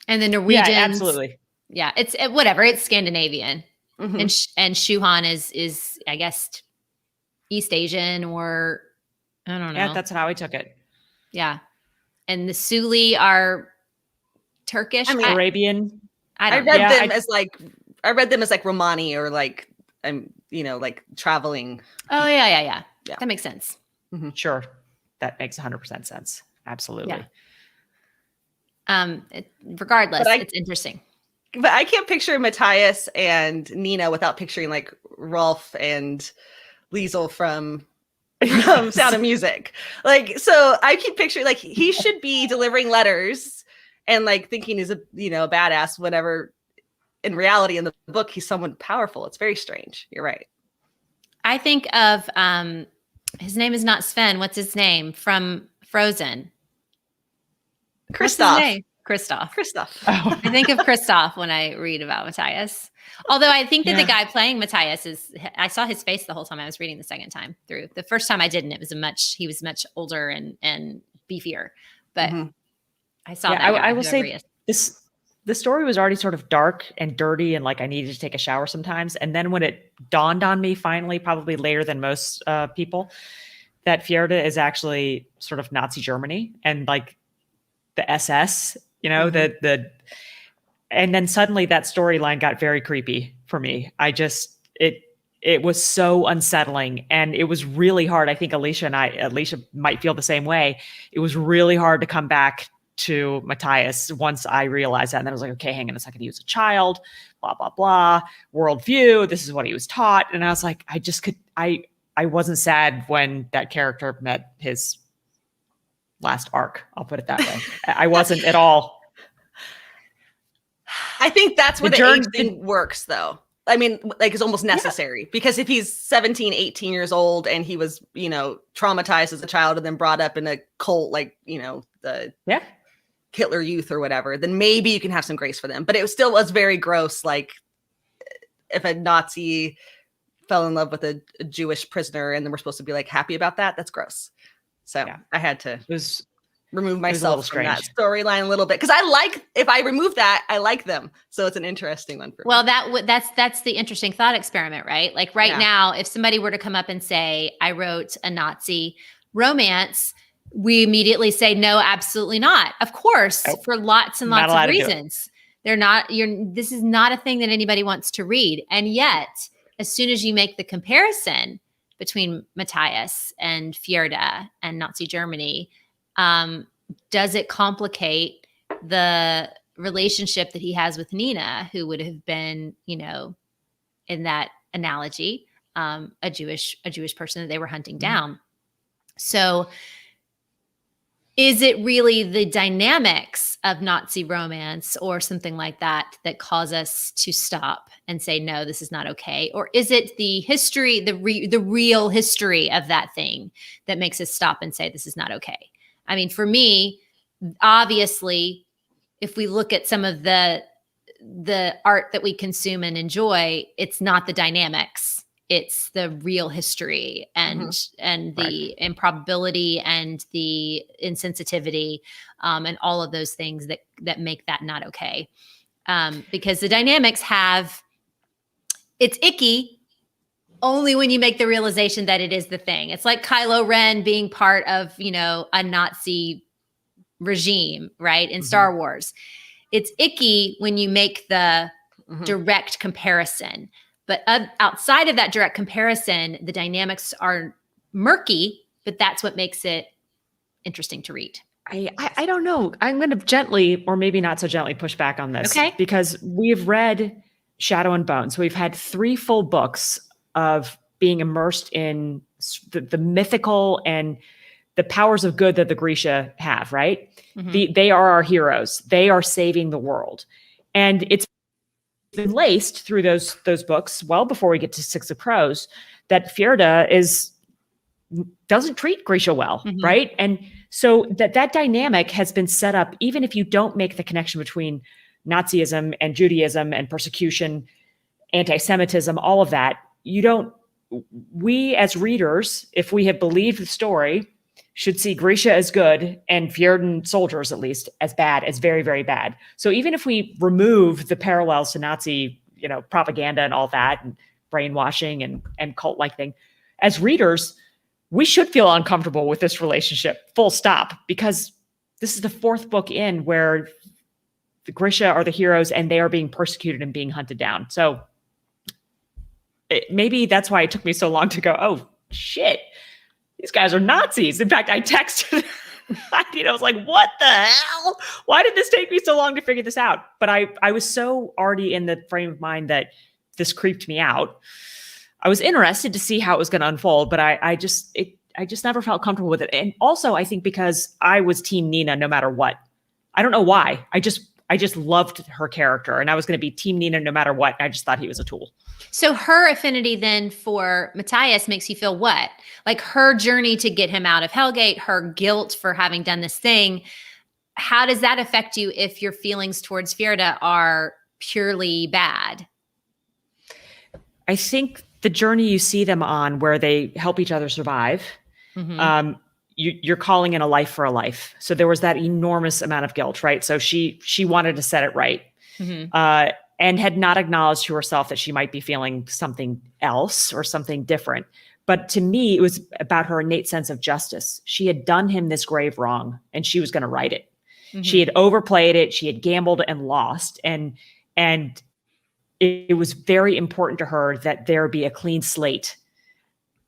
And the Norwegians. Yeah, absolutely. Yeah, it's whatever. It's Scandinavian. Mm-hmm. And Shuhan is I guess East Asian or I don't know. Yeah, that's how I took it. Yeah. And the Suli are Turkish, Arabian. I read them as like Romani or like like traveling. Oh yeah. That makes sense. Mm-hmm. Sure, that makes 100% sense. Absolutely. Yeah. Regardless, it's interesting. But I can't picture Matthias and Nina without picturing like Rolf and Liesel from Sound of Music. Like, so I keep picturing like he should be delivering letters and like thinking he's a badass, whatever. In reality, in the book, he's someone powerful. It's very strange. You're right. I think of his name is not Sven. What's his name from Frozen? Kristoff. Oh. I think of Kristoff when I read about Matthias. Although I think that the guy playing Matthias I saw his face the whole time I was reading the second time through. The first time I didn't. He was much older and beefier. But I saw that. I will say the story was already sort of dark and dirty and like I needed to take a shower sometimes. And then when it dawned on me finally, probably later than most people, that Fjorda is actually sort of Nazi Germany and like the SS, and then suddenly that storyline got very creepy for me. It was so unsettling and it was really hard. I think Alicia might feel the same way. It was really hard to come back to Matthias once I realized that. And then I was like, okay, hang on a second. He was a child, blah, blah, blah, worldview. This is what he was taught. And I was like, I wasn't sad when that character met his last arc. I'll put it that way. I wasn't at all. I think that's where the age thing works though. I mean, like it's almost necessary because if he's 17, 18 years old and he was, traumatized as a child and then brought up in a cult, like, the Hitler Youth or whatever, then maybe you can have some grace for them. But it still was very gross. Like if a Nazi fell in love with a Jewish prisoner and then we're supposed to be like happy about that, that's gross. So I had to remove myself from that storyline a little bit because if I remove that, I like them. So it's an interesting one for me. Well, that's the interesting thought experiment, right? Like now, if somebody were to come up and say, I wrote a Nazi romance, we immediately say, no, absolutely not. Of course, for lots and lots of reasons. This is not a thing that anybody wants to read. And yet, as soon as you make the comparison between Matthias and Fjorda and Nazi Germany, does it complicate the relationship that he has with Nina, who would have been, in that analogy, a Jewish person that they were hunting down. So is it really the dynamics of Nazi romance or something like that that cause us to stop and say, no, this is not okay? Or is it the history, the real history of that thing that makes us stop and say, this is not okay? I mean, for me, obviously, if we look at some of the art that we consume and enjoy, it's not the dynamics. It's the real history and the improbability and the insensitivity and all of those things that make that not okay. Because the dynamics it's icky only when you make the realization that it is the thing. It's like Kylo Ren being part of, a Nazi regime, right? In Star Wars. It's icky when you make the direct comparison. But outside of that direct comparison, the dynamics are murky, but that's what makes it interesting to read. I don't know. I'm going to gently, or maybe not so gently, push back on this. Okay. Because we've read Shadow and Bone. So we've had 3 full books of being immersed in the mythical and the powers of good that the Grisha have, right? They are our heroes. They are saving the world. And it's been laced through those books well before we get to Six of Crows that Fjerda doesn't treat Grisha well, right? And so that dynamic has been set up, even if you don't make the connection between Nazism and Judaism and persecution, anti-Semitism, all of that, we as readers, if we have believed the story, should see Grisha as good and Fjerdan soldiers, at least, as bad, as very, very bad. So even if we remove the parallels to Nazi, propaganda and all that, and brainwashing and cult-like thing, as readers, we should feel uncomfortable with this relationship, full stop, because this is the 4th book in where the Grisha are the heroes and they are being persecuted and being hunted down. So maybe that's why it took me so long to go, oh, shit. These guys are Nazis. In fact, I texted, I was like, what the hell? Why did this take me so long to figure this out? But I was so already in the frame of mind that this creeped me out. I was interested to see how it was going to unfold, but I just never felt comfortable with it. And also, I think because I was Team Nina no matter what. I don't know why. I just loved her character, and I was going to be Team Nina no matter what. I just thought he was a tool. So her affinity then for Matthias makes you feel what? Like her journey to get him out of Hellgate, her guilt for having done this thing. How does that affect you if your feelings towards Fjerda are purely bad? I think the journey you see them on where they help each other survive, you're calling in a life for a life. So there was that enormous amount of guilt, right? So she wanted to set it right. And had not acknowledged to herself that she might be feeling something else or something different. But to me, it was about her innate sense of justice. She had done him this grave wrong, and she was going to right it. She had overplayed it. She had gambled and lost. And it was very important to her that there be a clean slate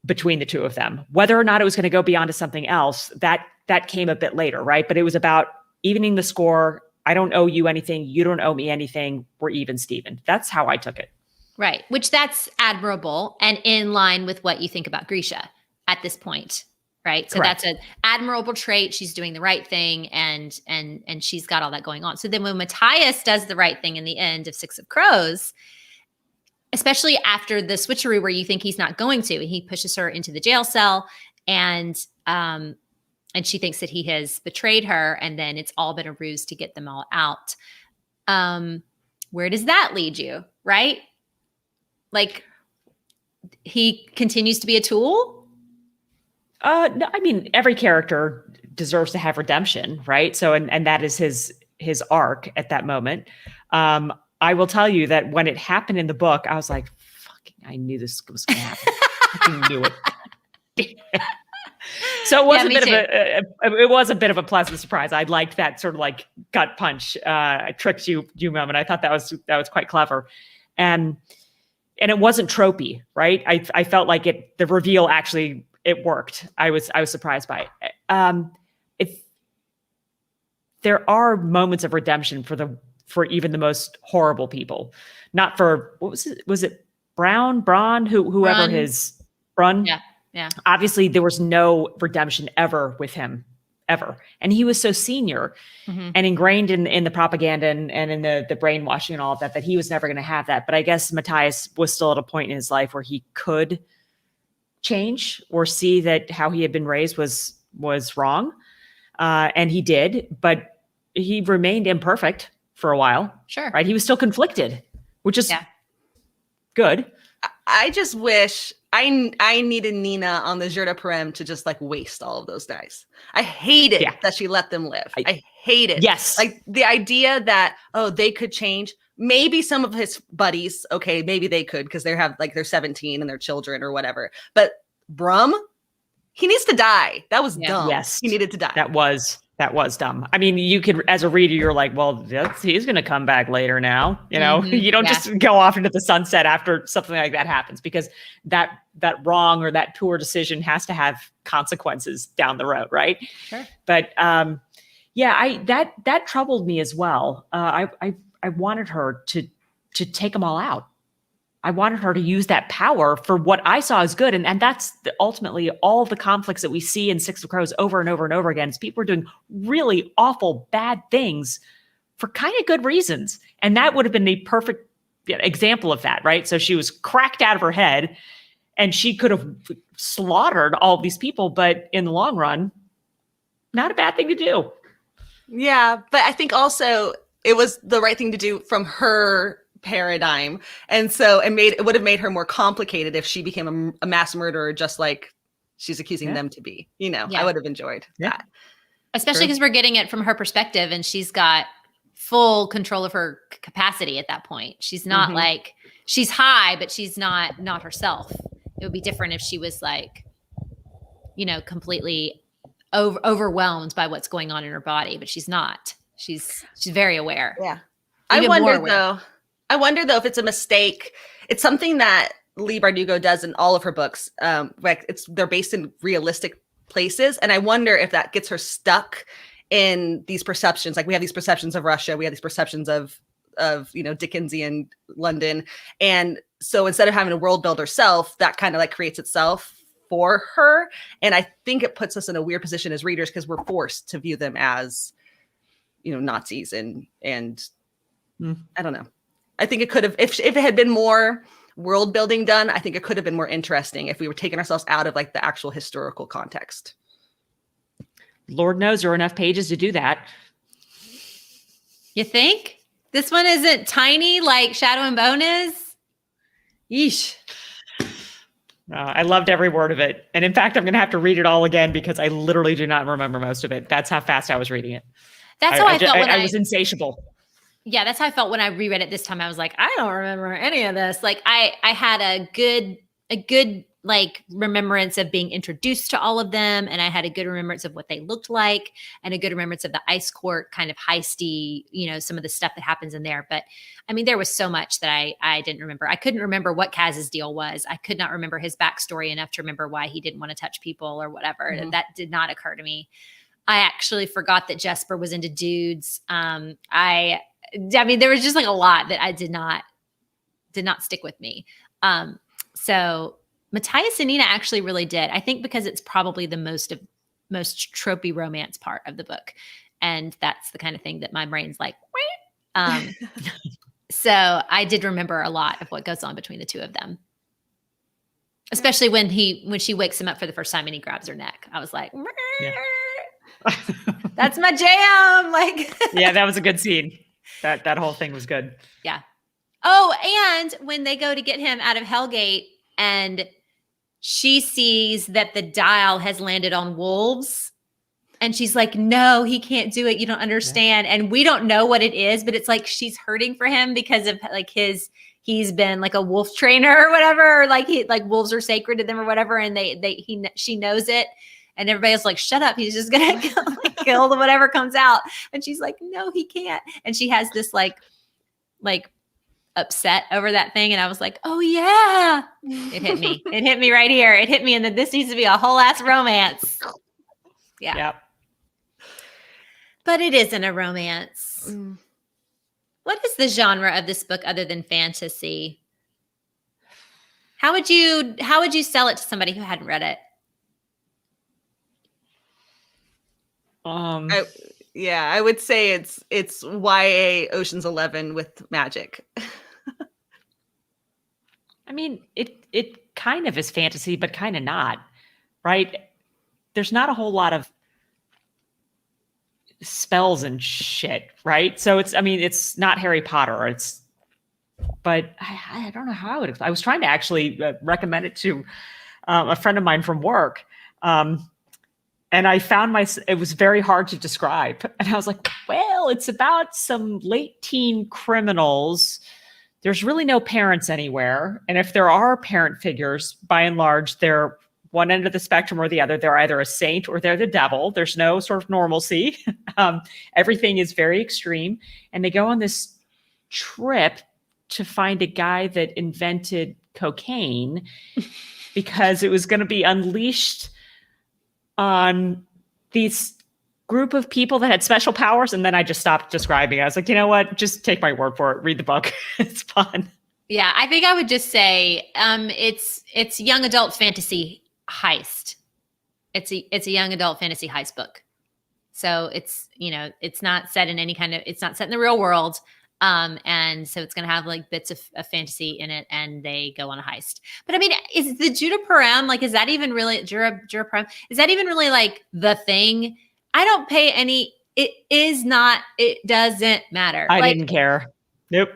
between the two of them. Whether or not it was going to go beyond to something else, that came a bit later, right? But it was about evening the score. I don't owe you anything. You don't owe me anything. We're even, Steven. That's how I took it. Right. Which that's admirable and in line with what you think about Grisha at this point. Right. So Correct. That's an admirable trait. She's doing the right thing and she's got all that going on. So then when Matthias does the right thing in the end of Six of Crows, especially after the switcheroo where you think he's not going to, he pushes her into the jail cell and she thinks that he has betrayed her, and then it's all been a ruse to get them all out. Where does that lead you, right? Like, he continues to be a tool? No, I mean, every character deserves to have redemption, right? So, and that is his arc at that moment. I will tell you that when it happened in the book, I was like, fucking, I knew this was going to happen. I fucking knew it. So it was it was a bit of a pleasant surprise. I liked that sort of like gut punch, tricked you moment. I thought that was quite clever, and it wasn't tropey, right? I felt like the reveal actually it worked. I was surprised by it. If there are moments of redemption for even the most horrible people, not for what was it? Was it Braun, whoever Brun. his Brun. Yeah. Yeah. Obviously, there was no redemption ever with him, ever. And he was so senior Mhm. and ingrained in the propaganda and in the brainwashing and all of that, that he was never going to have that. But I guess Matthias was still at a point in his life where he could change or see that how he had been raised was wrong. And he did, but he remained imperfect for a while. Sure. Right. He was still conflicted, which is good. I just wish I needed Nina on the Jeu de Parem to just like waste all of those guys. I hated that she let them live. I hate it. Yes. Like the idea that, oh, they could change. Maybe some of his buddies, okay, maybe they could because they have like they're 17 and they're children or whatever. But Brum, he needs to die. That was dumb. Yes. He needed to die. That was dumb. I mean, you could, as a reader, you're like, well, he's going to come back later now. You know, you don't just go off into the sunset after something like that happens, because that wrong or that poor decision has to have consequences down the road. Right. Sure. But that troubled me as well. I wanted her to take them all out. I wanted her to use that power for what I saw as good. And that's ultimately all the conflicts that we see in Six of Crows over and over and over again. Is people are doing really awful, bad things for kind of good reasons. And that would have been the perfect example of that, right? So she was cracked out of her head and she could have slaughtered all of these people. But in the long run, not a bad thing to do. Yeah. But I think also it was the right thing to do from her paradigm, and so it would have made her more complicated if she became a mass murderer, just like she's accusing them to be. I would have enjoyed that, especially because we're getting it from her perspective, and she's got full control of her capacity at that point. She's not like, she's high, but she's not herself. It would be different if she was like, completely overwhelmed by what's going on in her body, but she's not. She's very aware. Yeah. I wonder though if it's a mistake. It's something that Leigh Bardugo does in all of her books. They're based in realistic places, and I wonder if that gets her stuck in these perceptions. Like we have these perceptions of Russia, we have these perceptions of Dickensian London, and so instead of having to world build herself, that kind of like creates itself for her. And I think it puts us in a weird position as readers because we're forced to view them as Nazis and I don't know. I think it could have, if it had been more world building done, I think it could have been more interesting if we were taking ourselves out of like the actual historical context. Lord knows there are enough pages to do that. You think? This one isn't tiny like Shadow and Bone is? Yeesh. I loved every word of it. And in fact, I'm going to have to read it all again because I literally do not remember most of it. That's how fast I was reading it. That's how I felt when I was insatiable. Yeah, that's how I felt when I reread it this time. I was like, I don't remember any of this. Like I had a good like remembrance of being introduced to all of them, and I had a good remembrance of what they looked like, and a good remembrance of the ice court kind of heisty, some of the stuff that happens in there. But I mean, there was so much that I didn't remember. I couldn't remember what Kaz'S deal was. I could not remember his backstory enough to remember why he didn't want to touch people or whatever. Mm-hmm. That did not occur to me. I actually forgot that Jesper was into dudes. I mean, there was just like a lot that I did not stick with me. So Matthias and Nina actually really did. I think because it's probably the most tropey romance part of the book. And that's the kind of thing that my brain's like, so I did remember a lot of what goes on between the two of them. Especially when she wakes him up for the first time and he grabs her neck. I was like, that's my jam. Like, yeah, that was a good scene. That whole thing was good. Yeah. Oh, and when they go to get him out of Hellgate and she sees that the dial has landed on wolves and she's like, no, he can't do it. You don't understand. Yeah. And we don't know what it is, but it's like she's hurting for him because of like he's been like a wolf trainer or whatever, or like wolves are sacred to them or whatever. And she knows it. And everybody's like, shut up. He's just going to kill whatever comes out. And she's like, no, he can't. And she has this like upset over that thing. And I was like, oh yeah, it hit me. It hit me right here. It hit me. And then this needs to be a whole ass romance. Yeah. Yep. But it isn't a romance. What is the genre of this book other than fantasy? How would you sell it to somebody who hadn't read it? I would say it's YA Ocean's 11 with magic. I mean, it kind of is fantasy, but kind of not, right? There's not a whole lot of spells and shit, right? So it's not Harry Potter. But I don't know how I was trying to actually recommend it to a friend of mine from work. And I found it was very hard to describe. And I was like, well, it's about some late teen criminals. There's really no parents anywhere. And if there are parent figures, by and large, they're one end of the spectrum or the other. They're either a saint or they're the devil. There's no sort of normalcy. Everything is very extreme. And they go on this trip to find a guy that invented cocaine because it was going to be unleashed on these group of people that had special powers. And then I just stopped describing it. I was like, you know what? Just take my word for it. Read the book. It's fun. Yeah, I think I would just say it's young adult fantasy heist. It's a young adult fantasy heist book. So it's not set in it's not set in the real world. And so it's going to have like bits of fantasy in it, and they go on a heist. But I mean, is the Judaparam, like, is that even really Judaparam? Is that even really like the thing? I don't pay any. It is not. It doesn't matter. I didn't care. Nope.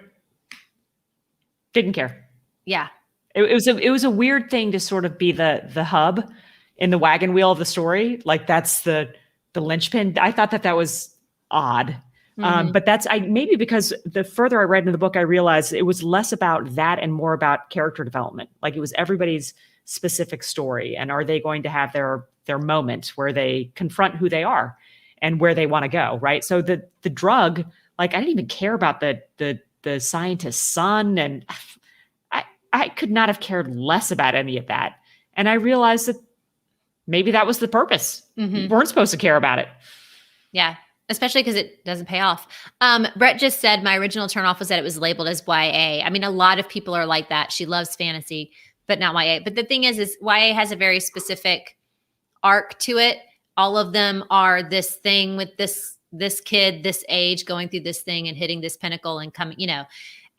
Didn't care. Yeah. It was a weird thing to sort of be the hub in the wagon wheel of the story. Like that's the linchpin. I thought that was odd. But that's maybe because the further I read into the book, I realized it was less about that and more about character development. Like it was everybody's specific story, and are they going to have their moment where they confront who they are and where they want to go, right? So the drug, like I didn't even care about the scientist's son, and I could not have cared less about any of that. And I realized that maybe that was the purpose. We weren't supposed to care about it. Yeah. Especially because it doesn't pay off. Brett just said my original turnoff was that it was labeled as YA. I mean, a lot of people are like that. She loves fantasy, but not YA. But the thing is YA has a very specific arc to it. All of them are this thing with this kid, this age, going through this thing and hitting this pinnacle and coming,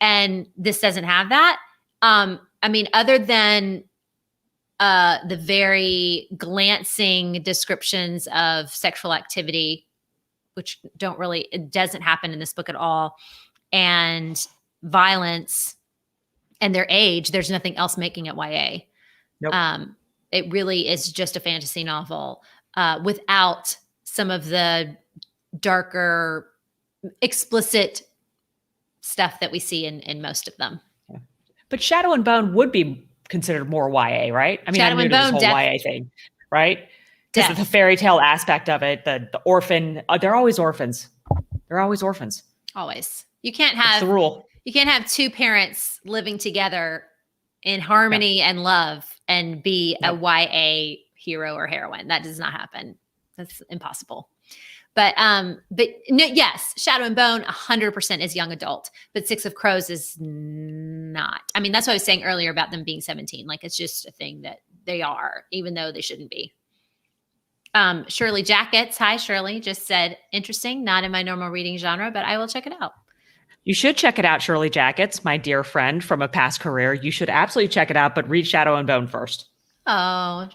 and this doesn't have that. I mean, other than the very glancing descriptions of sexual activity, which it doesn't happen in this book at all, and violence and their age, there's nothing else making it YA. Nope. It really is just a fantasy novel without some of the darker, explicit stuff that we see in most of them. Yeah. But Shadow and Bone would be considered more YA, right? I mean, Shadow and Bone, this whole YA thing, right? Because of the fairy tale aspect of it, the orphan, they're always orphans. They're always orphans. Always. You can't have the rule. You can't have two parents living together in harmony and love and be a YA hero or heroine. That does not happen. That's impossible. But no, yes, Shadow and Bone 100% is young adult, but Six of Crows is not. I mean, that's what I was saying earlier about them being 17. Like it's just a thing that they are, even though they shouldn't be. Shirley Jackets, hi Shirley, just said, interesting, not in my normal reading genre, but I will check it out. You should check it out, Shirley Jackets, my dear friend from a past career. You should absolutely check it out, but read Shadow and Bone first. Oh,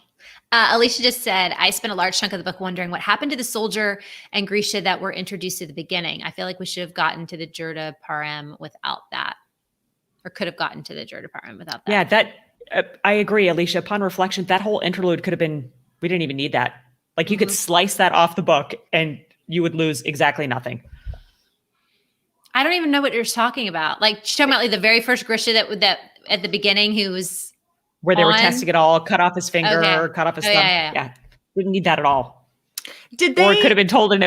Alicia just said, I spent a large chunk of the book wondering what happened to the soldier and Grisha that were introduced at the beginning. I feel like we should have gotten to the Jurda Param without that, or could have gotten to the Jurda Param without that. Yeah, I agree, Alicia. Upon reflection, that whole interlude could have been, we didn't even need that. Like you could slice that off the book and you would lose exactly nothing. I don't even know what you're talking about. Like she's talking about like the very first Grisha that at the beginning who was where they were testing it all, cut off his finger, cut off his thumb. Yeah. Didn't need that at all. Did they? Or it could have been told in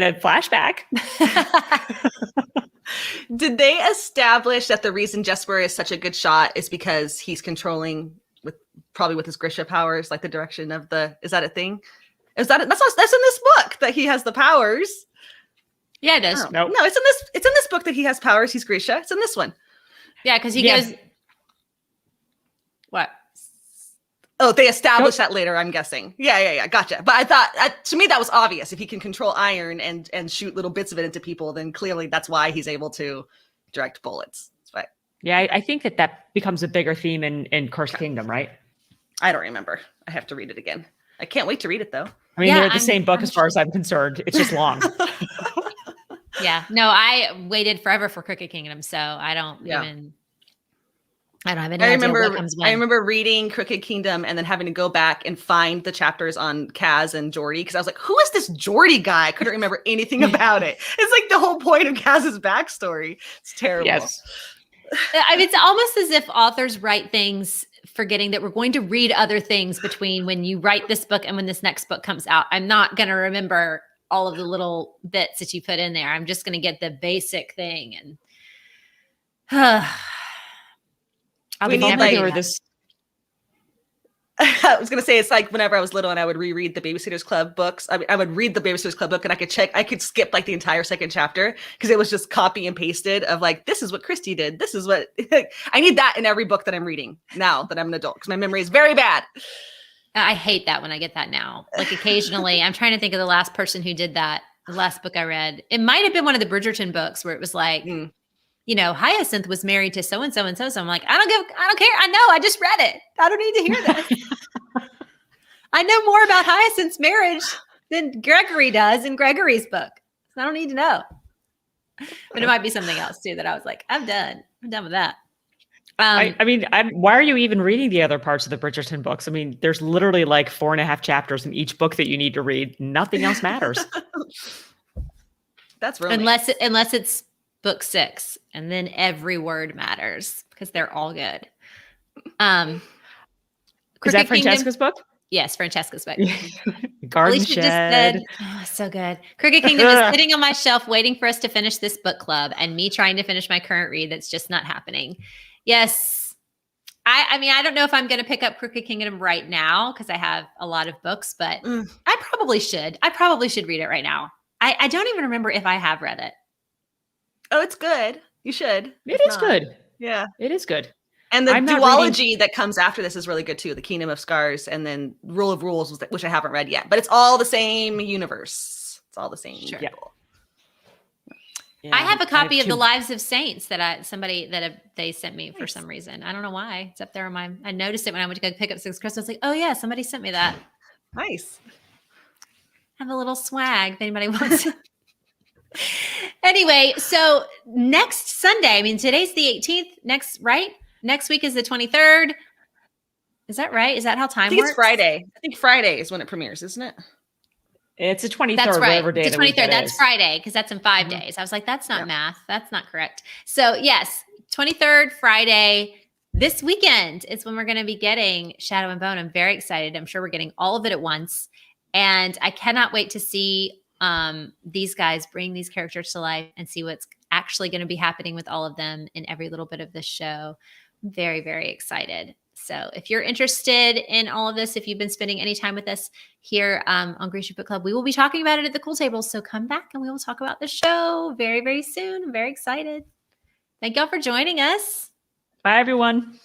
a flashback. Did they establish that the reason Jesper is such a good shot is because he's controlling probably with his Grisha powers, like the direction of is that a thing? That's in this book that he has the powers. Yeah, it is. No, it's in this book that he has powers. He's Grisha. It's in this one. Yeah, because he goes. What? Oh, they established that later, I'm guessing. Yeah. Gotcha. But I thought, to me, that was obvious. If he can control iron and shoot little bits of it into people, then clearly that's why he's able to direct bullets. But Yeah, I think that becomes a bigger theme in Cursed Kingdom, right? I don't remember. I have to read it again. I can't wait to read it, though. I mean, they're the same book as far as I'm concerned. It's just long. Yeah. No, I waited forever for Crooked Kingdom, so I don't even... I don't have any idea what comes when. I remember reading Crooked Kingdom and then having to go back and find the chapters on Kaz and Geordi because I was like, who is this Geordi guy? I couldn't remember anything about it. It's like the whole point of Kaz's backstory. It's terrible. Yes. I mean, it's almost as if authors write things forgetting that we're going to read other things between when you write this book and when this next book comes out. I'm not going to remember all of the little bits that you put in there. I'm just going to get the basic thing. And I'll be never hear this. I was going to say, it's like whenever I was little and I would reread the Babysitter's Club books. I would read the Babysitter's Club book and I could skip like the entire second chapter because it was just copy and pasted of like, this is what Christy did. This is what I need that in every book that I'm reading now that I'm an adult because my memory is very bad. I hate that when I get that now. Like occasionally, I'm trying to think of the last person who did that. The last book I read, it might have been one of the Bridgerton books where it was like, you know, Hyacinth was married to so-and-so and so-and-so. I'm like, I don't care. I know. I just read it. I don't need to hear this. I know more about Hyacinth's marriage than Gregory does in Gregory's book. So I don't need to know. But it might be something else too that I was like, I'm done. I'm done with that. I mean, why are you even reading the other parts of the Bridgerton books? I mean, there's literally like 4.5 chapters in each book that you need to read. Nothing else matters. That's really unless it's book 6, and then every word matters because they're all good. Is that Francesca's book? Yes, Francesca's book. Garden Shed. So good. Crooked Kingdom is sitting on my shelf waiting for us to finish this book club and me trying to finish my current read that's just not happening. Yes. I mean, I don't know if I'm going to pick up Crooked Kingdom right now because I have a lot of books, but I probably should. I probably should read it right now. I don't even remember if I have read it. Oh, it's good. You should. It is good. Yeah. It is good. And the duology that comes after this is really good too. The Kingdom of Scars and then Rule of Rules, which I haven't read yet. But it's all the same universe. It's all the same people. Yeah, I have a copy of The Lives of Saints that they sent me for some reason. I don't know why. It's up there on my. I noticed it when I went to go pick up Six Crystals. I was like, oh yeah, somebody sent me that. Nice. Have a little swag if anybody wants it. Anyway, so next Sunday, I mean, today's the 18th. Next week is the 23rd. Is that right? Is that how time works? It's Friday. I think Friday is when it premieres, isn't it? It's the 23rd. That's right. Whatever day the 23rd. That's Friday because that's in 5 days. I was like, that's not math. That's not correct. So yes, 23rd Friday. This weekend is when we're going to be getting Shadow and Bone. I'm very excited. I'm sure we're getting all of it at once. And I cannot wait to see these guys bring these characters to life and see what's actually going to be happening with all of them in every little bit of this show. I'm very, very excited. So if you're interested in all of this, if you've been spending any time with us here on Grisha Book Club, we will be talking about it at the Cool Table. So come back and we will talk about the show very, very soon. I'm very excited. Thank y'all for joining us. Bye, everyone.